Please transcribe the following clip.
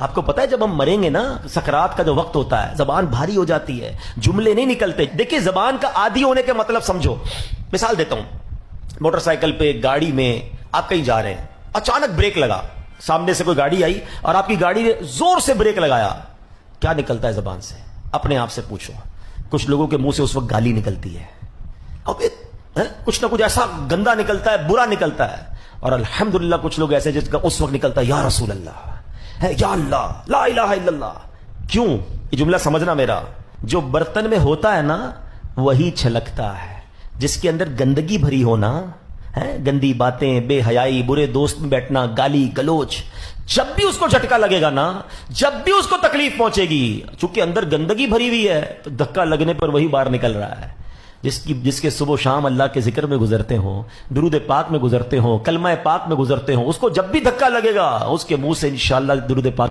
آپ کو پتا ہے جب ہم مریں گے نا، سکرات کا جو وقت ہوتا ہے، زبان بھاری ہو جاتی ہے، جملے نہیں نکلتے. دیکھیں زبان کا عادی ہونے کے مطلب سمجھو. مثال دیتا ہوں، موٹر سائیکل پہ، گاڑی میں آپ کہیں جا رہے ہیں، اچانک بریک لگا، سامنے سے کوئی گاڑی آئی اور آپ کی گاڑی نے زور سے بریک لگایا، کیا نکلتا ہے زبان سے؟ اپنے آپ سے پوچھو. کچھ لوگوں کے منہ سے اس وقت گالی نکلتی ہے، اب کچھ نہ کچھ ایسا گندا نکلتا ہے، برا نکلتا ہے. اور الحمدللہ کچھ لوگ ایسے جس کا اس وقت نکلتا ہے یا رسول اللہ، یا اللہ، لا الہ الا اللہ. کیوں؟ یہ جملہ سمجھنا میرا، جو برتن میں ہوتا ہے نا وہی چھلکتا ہے. جس کے اندر گندگی بھری ہونا ہے، گندی باتیں، بے حیائی، برے دوست میں بیٹھنا، گالی گلوچ، جب بھی اس کو جھٹکا لگے گا نا، جب بھی اس کو تکلیف پہنچے گی، چونکہ اندر گندگی بھری ہوئی ہے تو دھکا لگنے پر وہی باہر نکل رہا ہے. جس کے صبح و شام اللہ کے ذکر میں گزرتے ہوں، درود پاک میں گزرتے ہوں، کلمہ پاک میں گزرتے ہوں، اس کو جب بھی دھکا لگے گا اس کے منہ سے انشاءاللہ درود پاک